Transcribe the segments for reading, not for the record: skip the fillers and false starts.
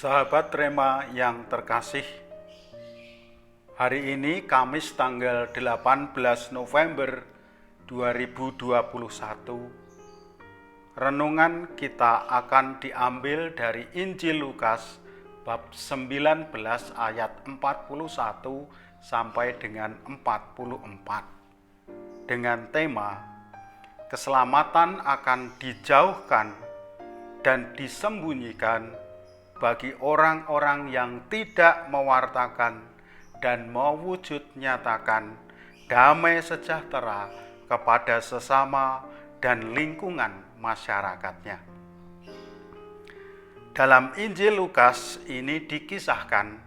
Sahabat Rema yang terkasih, hari ini Kamis tanggal 18 November 2021. Renungan kita akan diambil dari Injil Lukas bab 19 ayat 41 sampai dengan 44 dengan tema keselamatan akan dijauhkan dan disembunyikan bagi orang-orang yang tidak mewartakan dan mewujud nyatakan damai sejahtera kepada sesama dan lingkungan masyarakatnya. Dalam Injil Lukas ini dikisahkan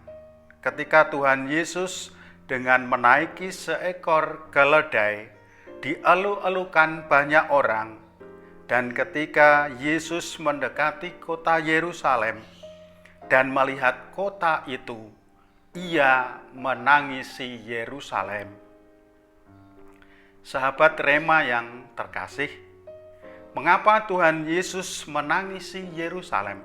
ketika Tuhan Yesus dengan menaiki seekor keledai dielu-elukan banyak orang, dan ketika Yesus mendekati kota Yerusalem dan melihat kota itu, ia menangisi Yerusalem. Sahabat Rema yang terkasih, mengapa Tuhan Yesus menangisi Yerusalem?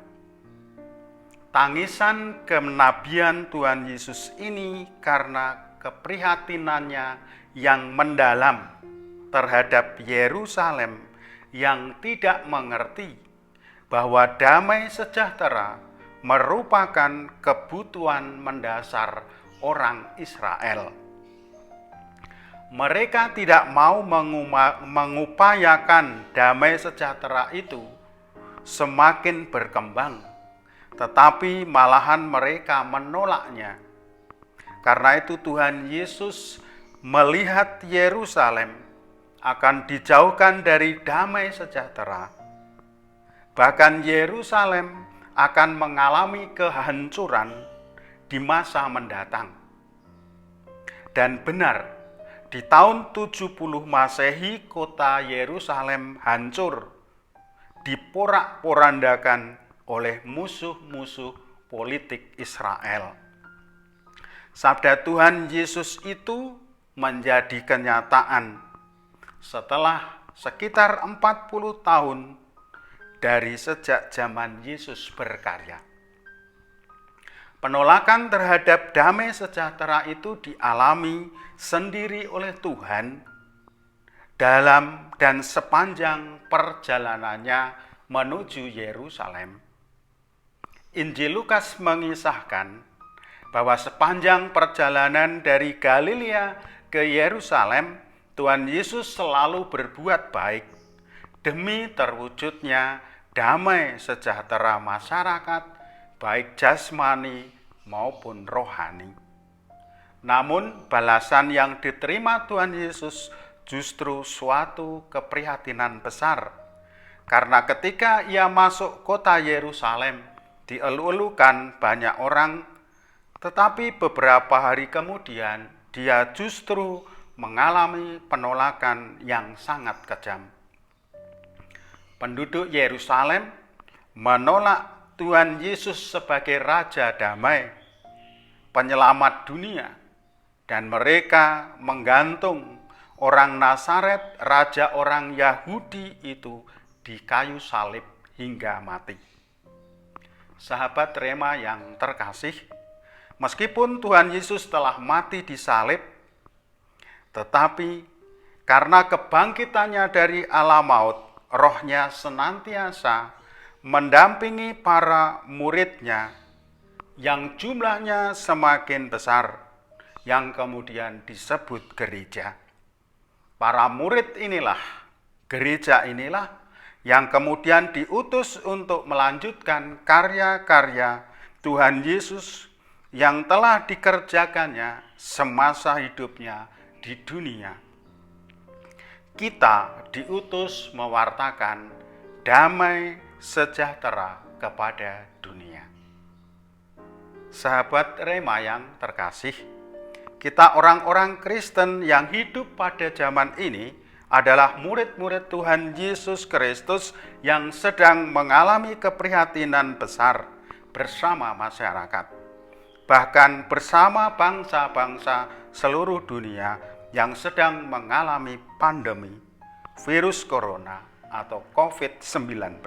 Tangisan kenabian Tuhan Yesus ini karena keprihatinannya yang mendalam terhadap Yerusalem yang tidak mengerti bahwa damai sejahtera merupakan kebutuhan mendasar orang Israel. Mereka tidak mau mengupayakan damai sejahtera itu semakin berkembang, tetapi malahan mereka menolaknya. Karena itu Tuhan Yesus melihat Yerusalem akan dijauhkan dari damai sejahtera. Bahkan Yerusalem akan mengalami kehancuran di masa mendatang. Dan benar, di tahun 70 Masehi kota Yerusalem hancur, diporak-porandakan oleh musuh-musuh politik Israel. Sabda Tuhan Yesus itu menjadi kenyataan setelah sekitar 40 tahun dari sejak zaman Yesus berkarya. Penolakan terhadap damai sejahtera itu dialami sendiri oleh Tuhan dalam dan sepanjang perjalanannya menuju Yerusalem. Injil Lukas mengisahkan bahwa sepanjang perjalanan dari Galilea ke Yerusalem, Tuhan Yesus selalu berbuat baik demi terwujudnya damai sejahtera masyarakat, baik jasmani maupun rohani. Namun balasan yang diterima Tuhan Yesus justru suatu keprihatinan besar, karena ketika ia masuk kota Yerusalem dielu-elukan banyak orang, tetapi beberapa hari kemudian dia justru mengalami penolakan yang sangat kejam. Penduduk Yerusalem menolak Tuhan Yesus sebagai Raja Damai, Penyelamat dunia, dan mereka menggantung orang Nazaret, Raja orang Yahudi itu di kayu salib hingga mati. Sahabat Rema yang terkasih, meskipun Tuhan Yesus telah mati di salib, tetapi karena kebangkitannya dari alam maut, Roh-Nya senantiasa mendampingi para murid-Nya yang jumlahnya semakin besar, yang kemudian disebut gereja. Para murid inilah, gereja inilah yang kemudian diutus untuk melanjutkan karya-karya Tuhan Yesus yang telah dikerjakannya semasa hidupnya di dunia. Kita diutus mewartakan damai sejahtera kepada dunia. Sahabat Rema yang terkasih, kita orang-orang Kristen yang hidup pada zaman ini adalah murid-murid Tuhan Yesus Kristus yang sedang mengalami keprihatinan besar bersama masyarakat, bahkan bersama bangsa-bangsa seluruh dunia yang sedang mengalami pandemi virus corona atau COVID-19.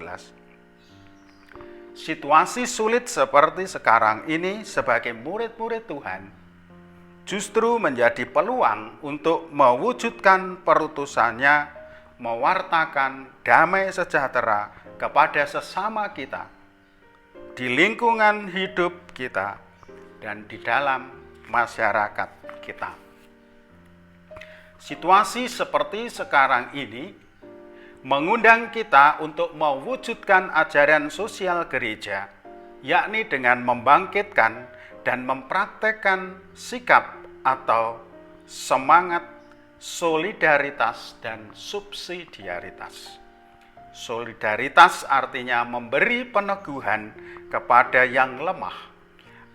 situasi sulit seperti sekarang ini sebagai murid-murid Tuhan justru menjadi peluang untuk mewujudkan perutusannya, mewartakan damai sejahtera kepada sesama kita, di lingkungan hidup kita, dan di dalam masyarakat kita. Situasi seperti sekarang ini mengundang kita untuk mewujudkan ajaran sosial gereja, yakni dengan membangkitkan dan mempraktekkan sikap atau semangat solidaritas dan subsidiaritas. Solidaritas artinya memberi peneguhan kepada yang lemah,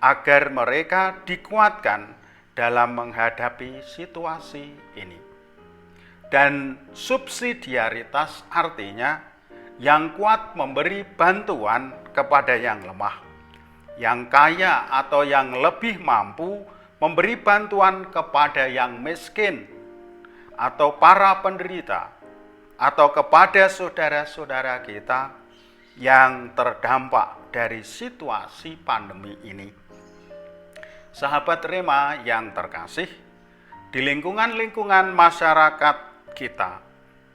agar mereka dikuatkan dalam menghadapi situasi ini. Dan subsidiaritas artinya yang kuat memberi bantuan kepada yang lemah, yang kaya atau yang lebih mampu memberi bantuan kepada yang miskin atau para penderita, atau kepada saudara-saudara kita yang terdampak dari situasi pandemi ini. Sahabat Rema yang terkasih, di lingkungan-lingkungan masyarakat kita,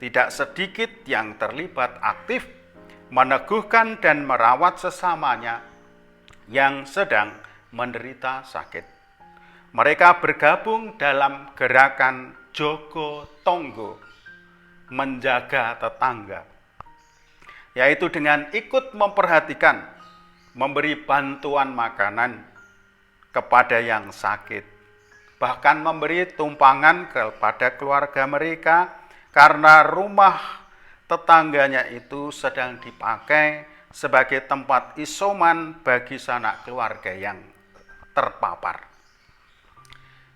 tidak sedikit yang terlibat aktif meneguhkan dan merawat sesamanya yang sedang menderita sakit. Mereka bergabung dalam gerakan Jogo Tonggo, menjaga tetangga, yaitu dengan ikut memperhatikan, memberi bantuan makanan kepada yang sakit, bahkan memberi tumpangan kepada keluarga mereka karena rumah tetangganya itu sedang dipakai sebagai tempat isoman bagi sanak keluarga yang terpapar.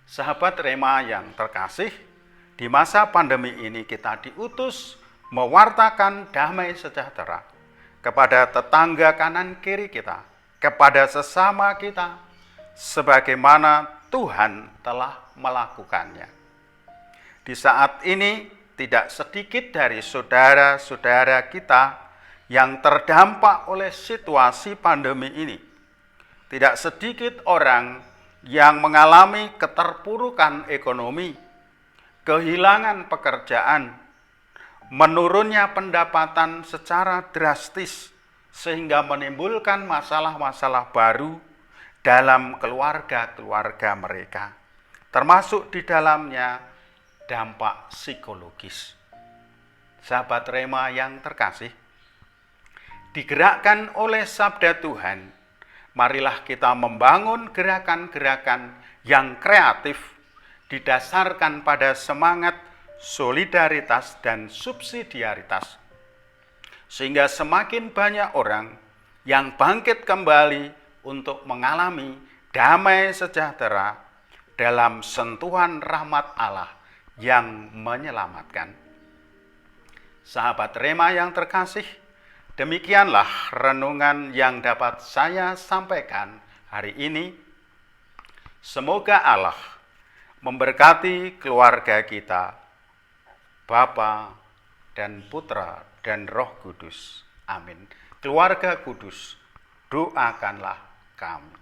Sahabat Rema yang terkasih, di masa pandemi ini kita diutus mewartakan damai sejahtera kepada tetangga kanan kiri kita, kepada sesama kita, sebagaimana Tuhan telah melakukannya. Di saat ini tidak sedikit dari saudara-saudara kita yang terdampak oleh situasi pandemi ini. Tidak sedikit orang yang mengalami keterpurukan ekonomi, kehilangan pekerjaan, menurunnya pendapatan secara drastis sehingga menimbulkan masalah-masalah baru dalam keluarga-keluarga mereka, termasuk di dalamnya dampak psikologis. Sahabat Rema yang terkasih, digerakkan oleh sabda Tuhan, marilah kita membangun gerakan-gerakan yang kreatif, didasarkan pada semangat solidaritas dan subsidiaritas, sehingga semakin banyak orang yang bangkit kembali untuk mengalami damai sejahtera dalam sentuhan rahmat Allah yang menyelamatkan. Sahabat Rema yang terkasih, demikianlah renungan yang dapat saya sampaikan hari ini. Semoga Allah memberkati keluarga kita, Bapa dan Putra dan Roh Kudus. Amin. Keluarga kudus, doakanlah kami.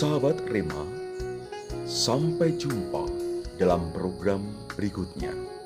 Sahabat Rema, sampai jumpa dalam program berikutnya.